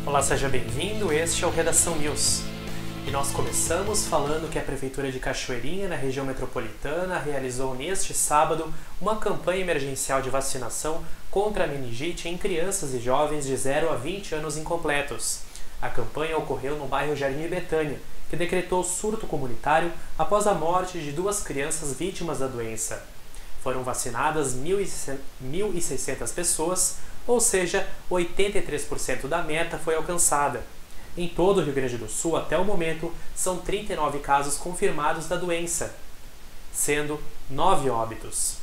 Olá, seja bem-vindo, este é o Redação News. E nós começamos falando que a Prefeitura de Cachoeirinha, na região metropolitana, realizou neste sábado uma campanha emergencial de vacinação contra a meningite em crianças e jovens de 0 a 20 anos incompletos. A campanha ocorreu no bairro Jardim Betânia, que decretou surto comunitário após a morte de 2 crianças vítimas da doença. Foram vacinadas 1.600 pessoas, ou seja, 83% da meta foi alcançada. Em todo o Rio Grande do Sul, até o momento, são 39 casos confirmados da doença, sendo 9 óbitos.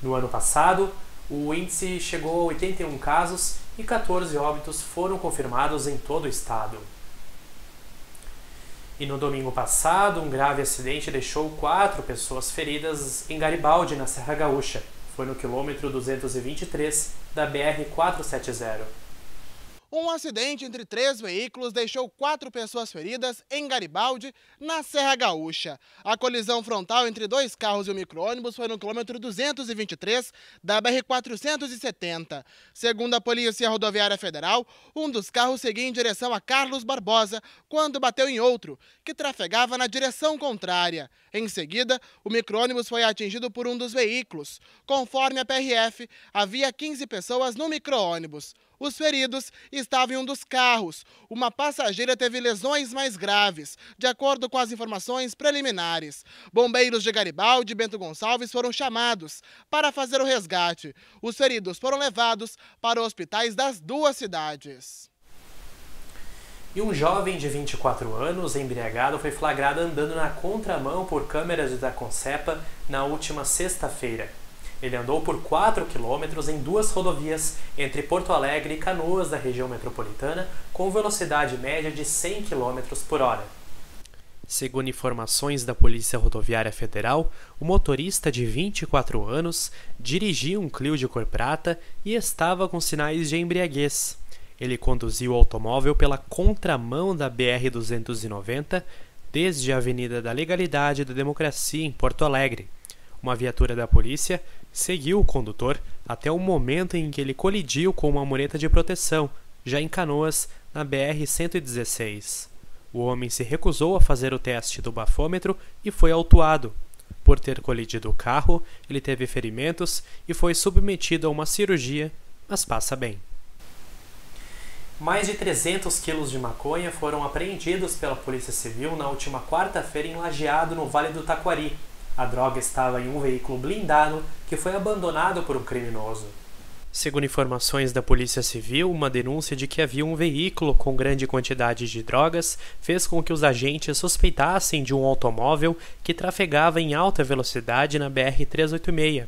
No ano passado, o índice chegou a 81 casos e 14 óbitos foram confirmados em todo o estado. E no domingo passado, um grave acidente deixou 4 pessoas feridas em Garibaldi, na Serra Gaúcha. Foi no quilômetro 223 da BR-470. Um acidente entre 3 veículos deixou 4 pessoas feridas em Garibaldi, na Serra Gaúcha. A colisão frontal entre 2 carros e um micro-ônibus foi no quilômetro 223 da BR-470. Segundo a Polícia Rodoviária Federal, um dos carros seguia em direção a Carlos Barbosa quando bateu em outro, que trafegava na direção contrária. Em seguida, o micro-ônibus foi atingido por um dos veículos. Conforme a PRF, havia 15 pessoas no micro-ônibus. Os feridos estavam em um dos carros. Uma passageira teve lesões mais graves, de acordo com as informações preliminares. Bombeiros de Garibaldi e Bento Gonçalves foram chamados para fazer o resgate. Os feridos foram levados para hospitais das 2 cidades. E um jovem de 24 anos, embriagado, foi flagrado andando na contramão por câmeras da Concepa na última sexta-feira. Ele andou por 4 quilômetros em 2 rodovias entre Porto Alegre e Canoas, da região metropolitana, com velocidade média de 100 km por hora. Segundo informações da Polícia Rodoviária Federal, o motorista de 24 anos dirigia um Clio de cor prata e estava com sinais de embriaguez. Ele conduziu o automóvel pela contramão da BR-290, desde a Avenida da Legalidade e da Democracia, em Porto Alegre. Uma viatura da polícia seguiu o condutor até o momento em que ele colidiu com uma mureta de proteção, já em Canoas, na BR-116. O homem se recusou a fazer o teste do bafômetro e foi autuado. Por ter colidido o carro, ele teve ferimentos e foi submetido a uma cirurgia, mas passa bem. Mais de 300 quilos de maconha foram apreendidos pela Polícia Civil na última quarta-feira em Lajeado, no Vale do Taquari. A droga estava em um veículo blindado que foi abandonado por um criminoso. Segundo informações da Polícia Civil, uma denúncia de que havia um veículo com grande quantidade de drogas fez com que os agentes suspeitassem de um automóvel que trafegava em alta velocidade na BR-386.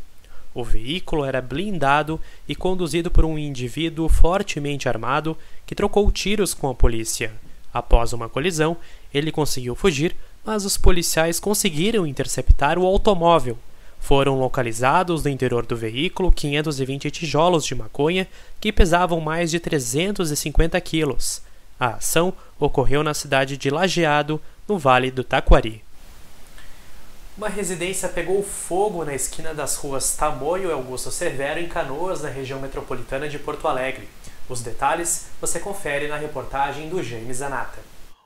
O veículo era blindado e conduzido por um indivíduo fortemente armado que trocou tiros com a polícia. Após uma colisão, ele conseguiu fugir, mas os policiais conseguiram interceptar o automóvel. Foram localizados no interior do veículo 520 tijolos de maconha que pesavam mais de 350 quilos. A ação ocorreu na cidade de Lajeado, no Vale do Taquari. Uma residência pegou fogo na esquina das ruas Tamoio e Augusto Severo, em Canoas, na região metropolitana de Porto Alegre. Os detalhes você confere na reportagem do Jaime Zanata.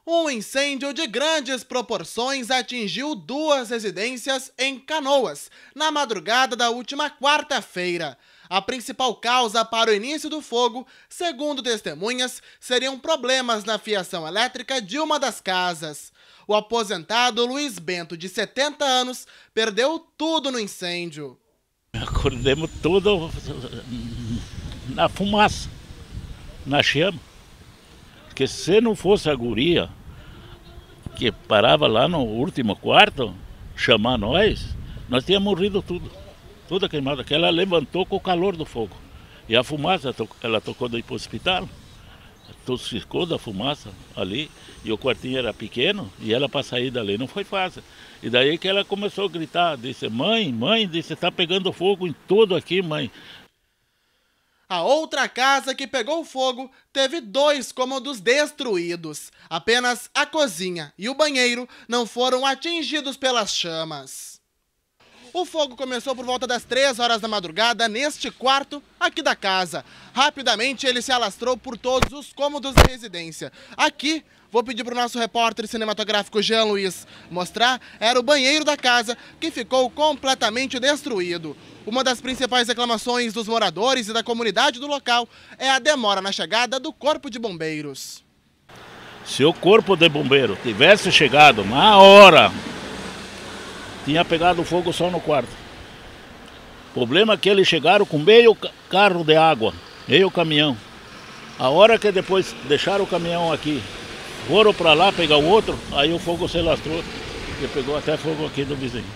Um incêndio de grandes proporções atingiu 2 residências em Canoas, na madrugada da última quarta-feira. A principal causa para o início do fogo, segundo testemunhas, seriam problemas na fiação elétrica de uma das casas. O aposentado Luiz Bento, de 70 anos, perdeu tudo no incêndio. Acordemos tudo na fumaça, na chama. Porque se não fosse a guria que parava lá no último quarto, chamar nós tínhamos morrido tudo. Toda queimada, que ela levantou com o calor do fogo. E a fumaça, ela tocou daí para o hospital, tossicou da fumaça ali, e o quartinho era pequeno, e ela para sair dali não foi fácil. E daí que ela começou a gritar, disse, mãe, disse, está pegando fogo em tudo aqui, mãe. A outra casa que pegou fogo teve 2 cômodos destruídos. Apenas a cozinha e o banheiro não foram atingidos pelas chamas. O fogo começou por volta das 3 horas da madrugada neste quarto aqui da casa. Rapidamente ele se alastrou por todos os cômodos da residência. Aqui, vou pedir para o nosso repórter cinematográfico Jean Luiz mostrar, era o banheiro da casa que ficou completamente destruído. Uma das principais reclamações dos moradores e da comunidade do local é a demora na chegada do Corpo de Bombeiros. Se o Corpo de Bombeiro tivesse chegado na hora, tinha pegado fogo só no quarto. O problema é que eles chegaram com meio carro de água, meio caminhão. A hora que depois deixaram o caminhão aqui, foram para lá pegar o outro, aí o fogo se alastrou e pegou até fogo aqui do vizinho.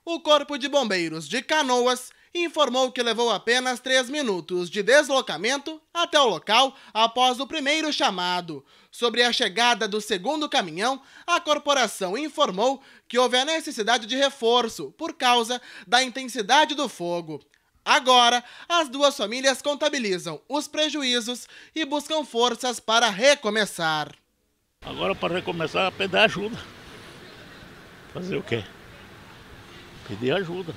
O Corpo de Bombeiros de Canoas informou que levou apenas 3 minutos de deslocamento até o local após o primeiro chamado. Sobre a chegada do segundo caminhão, a corporação informou que houve a necessidade de reforço por causa da intensidade do fogo. Agora, as duas famílias contabilizam os prejuízos e buscam forças para recomeçar. Agora, para recomeçar, pedir ajuda. Fazer o quê? Pedir ajuda.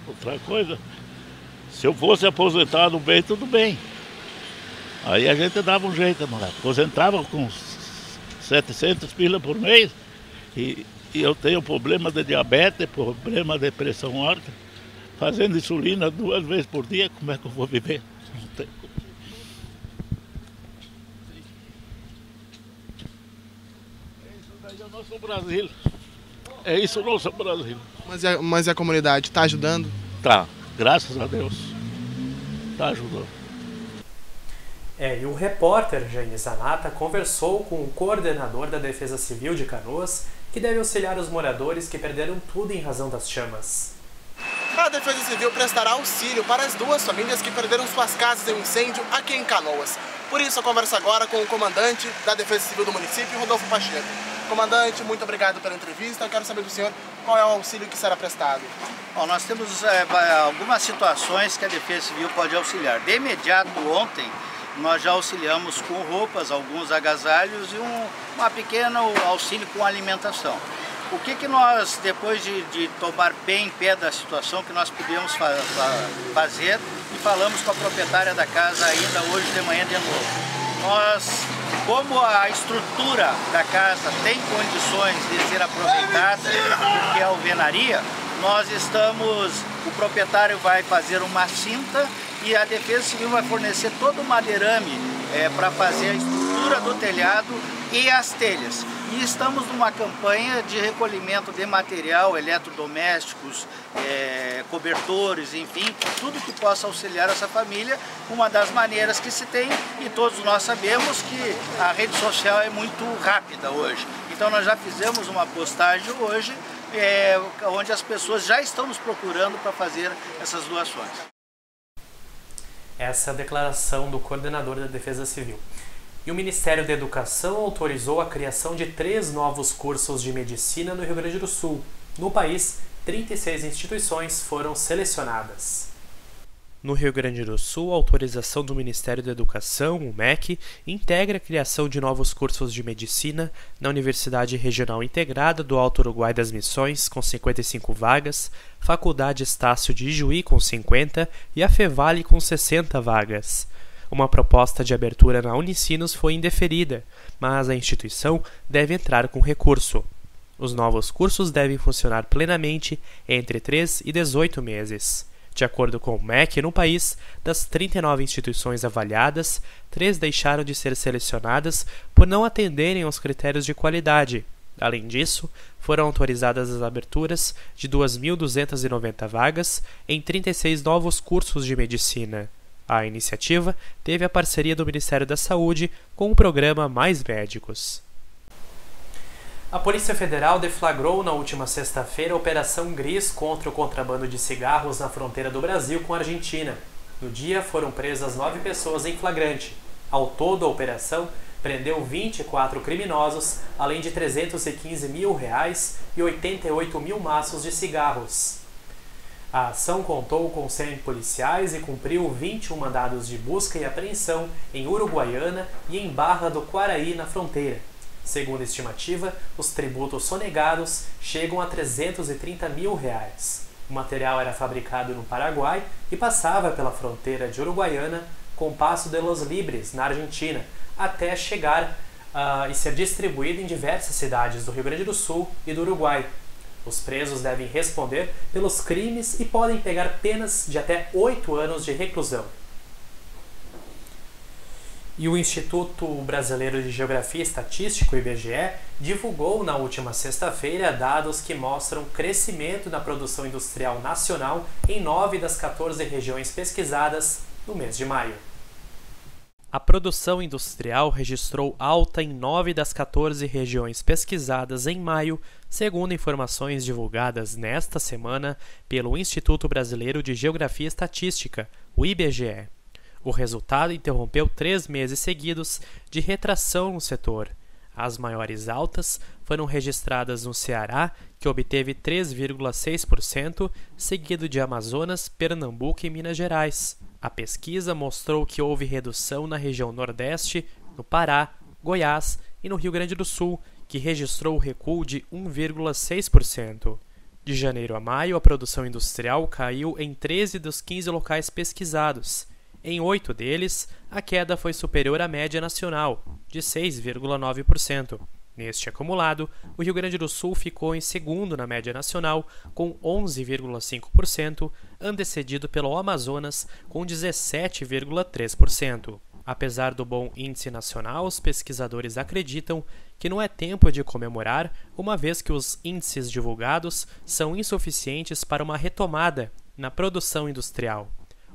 Outra coisa, se eu fosse aposentado bem, tudo bem. Aí a gente dava um jeito, mano. Aposentava com 700 pila por mês e eu tenho problema de diabetes, problema de pressão alta, fazendo insulina 2 vezes por dia, como é que eu vou viver? Não tem como. É isso daí, é o nosso Brasil. É isso o nosso Brasil. Mas a comunidade está ajudando? Tá, graças a Deus. Tá ajudando. E o repórter Jaime Zanata conversou com o coordenador da Defesa Civil de Canoas, que deve auxiliar os moradores que perderam tudo em razão das chamas. A Defesa Civil prestará auxílio para as duas famílias que perderam suas casas em um incêndio aqui em Canoas. Por isso, eu converso agora com o comandante da Defesa Civil do município, Rodolfo Pacheco. Comandante, muito obrigado pela entrevista. Eu quero saber do senhor qual é o auxílio que será prestado. Bom, nós temos algumas situações que a Defesa Civil pode auxiliar. De imediato, ontem, nós já auxiliamos com roupas, alguns agasalhos e uma pequena auxílio com alimentação. O que nós, depois de tomar bem em pé da situação, que nós podemos fazer, e falamos com a proprietária da casa ainda hoje de manhã de novo. Nós, como a estrutura da casa tem condições de ser aproveitada, porque é alvenaria, o proprietário vai fazer uma cinta e a Defesa Civil vai fornecer todo o madeirame para fazer a estrutura do telhado e as telhas. E estamos numa campanha de recolhimento de material, eletrodomésticos, cobertores, enfim, tudo que possa auxiliar essa família, uma das maneiras que se tem, e todos nós sabemos que a rede social é muito rápida hoje. Então nós já fizemos uma postagem hoje, onde as pessoas já estão nos procurando para fazer essas doações. Essa é a declaração do coordenador da Defesa Civil. E o Ministério da Educação autorizou a criação de 3 novos cursos de medicina no Rio Grande do Sul. No país, 36 instituições foram selecionadas. No Rio Grande do Sul, a autorização do Ministério da Educação, o MEC, integra a criação de novos cursos de medicina na Universidade Regional Integrada do Alto Uruguai das Missões, com 55 vagas, Faculdade Estácio de Ijuí, com 50, e a Fevale, com 60 vagas. Uma proposta de abertura na Unicinos foi indeferida, mas a instituição deve entrar com recurso. Os novos cursos devem funcionar plenamente entre 3 e 18 meses. De acordo com o MEC, no país, das 39 instituições avaliadas, 3 deixaram de ser selecionadas por não atenderem aos critérios de qualidade. Além disso, foram autorizadas as aberturas de 2.290 vagas em 36 novos cursos de medicina. A iniciativa teve a parceria do Ministério da Saúde com o programa Mais Médicos. A Polícia Federal deflagrou na última sexta-feira a Operação Gris contra o contrabando de cigarros na fronteira do Brasil com a Argentina. No dia, foram presas 9 pessoas em flagrante. Ao todo, a operação prendeu 24 criminosos, além de R$315 mil e 88 mil maços de cigarros. A ação contou com 100 policiais e cumpriu 21 mandados de busca e apreensão em Uruguaiana e em Barra do Quaraí, na fronteira. Segundo a estimativa, os tributos sonegados chegam a R$ 330 mil. O material era fabricado no Paraguai e passava pela fronteira de Uruguaiana com Paso de los Libres, na Argentina, até chegar e ser distribuído em diversas cidades do Rio Grande do Sul e do Uruguai. Os presos devem responder pelos crimes e podem pegar penas de até 8 anos de reclusão. E o Instituto Brasileiro de Geografia e Estatística, o IBGE, divulgou na última sexta-feira dados que mostram crescimento na produção industrial nacional em 9 das 14 regiões pesquisadas no mês de maio. A produção industrial registrou alta em 9 das 14 regiões pesquisadas em maio, segundo informações divulgadas nesta semana pelo Instituto Brasileiro de Geografia e Estatística, o IBGE. O resultado interrompeu 3 meses seguidos de retração no setor. As maiores altas foram registradas no Ceará, que obteve 3,6%, seguido de Amazonas, Pernambuco e Minas Gerais. A pesquisa mostrou que houve redução na região Nordeste, no Pará, Goiás e no Rio Grande do Sul, que registrou recuo de 1,6%. De janeiro a maio, a produção industrial caiu em 13 dos 15 locais pesquisados. Em 8 deles, a queda foi superior à média nacional, de 6,9%. Neste acumulado, o Rio Grande do Sul ficou em segundo na média nacional, com 11,5%, antecedido pelo Amazonas, com 17,3%. Apesar do bom índice nacional, os pesquisadores acreditam que não é tempo de comemorar, uma vez que os índices divulgados são insuficientes para uma retomada na produção industrial.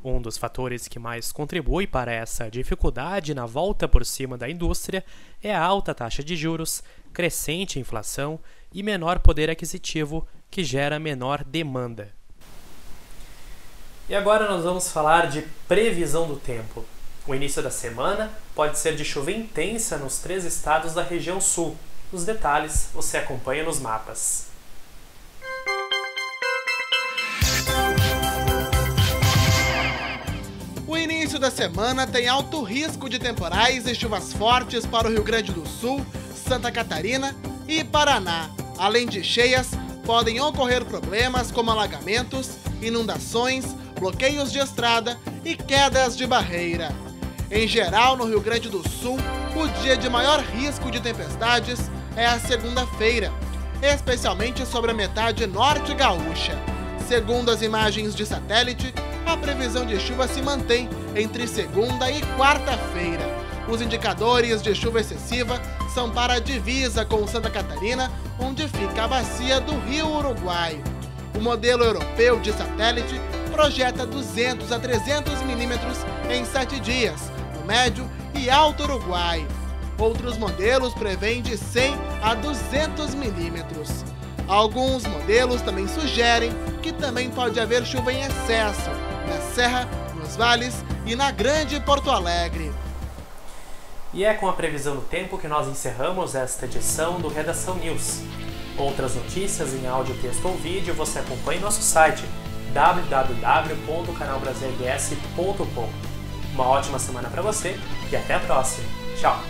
Um dos fatores que mais contribui para essa dificuldade na volta por cima da indústria é a alta taxa de juros, crescente inflação e menor poder aquisitivo, que gera menor demanda. E agora nós vamos falar de previsão do tempo. O início da semana pode ser de chuva intensa nos 3 estados da região sul. Os detalhes você acompanha nos mapas. O início da semana tem alto risco de temporais e chuvas fortes para o Rio Grande do Sul, Santa Catarina e Paraná. Além de cheias, podem ocorrer problemas como alagamentos, inundações, bloqueios de estrada e quedas de barreira. Em geral, no Rio Grande do Sul, o dia de maior risco de tempestades é a segunda-feira, especialmente sobre a metade norte gaúcha. Segundo as imagens de satélite, a previsão de chuva se mantém entre segunda e quarta-feira. Os indicadores de chuva excessiva são para a divisa com Santa Catarina, onde fica a bacia do Rio Uruguai. O modelo europeu de satélite projeta 200 a 300 milímetros em 7 dias, no Médio e Alto Uruguai. Outros modelos prevêem de 100 a 200 milímetros. Alguns modelos também sugerem que também pode haver chuva em excesso na Serra, nos vales e na Grande Porto Alegre. E é com a previsão do tempo que nós encerramos esta edição do Redação News. Outras notícias em áudio, texto ou vídeo você acompanha em nosso site www.canalbrasilrs.com. Uma ótima semana para você e até a próxima. Tchau!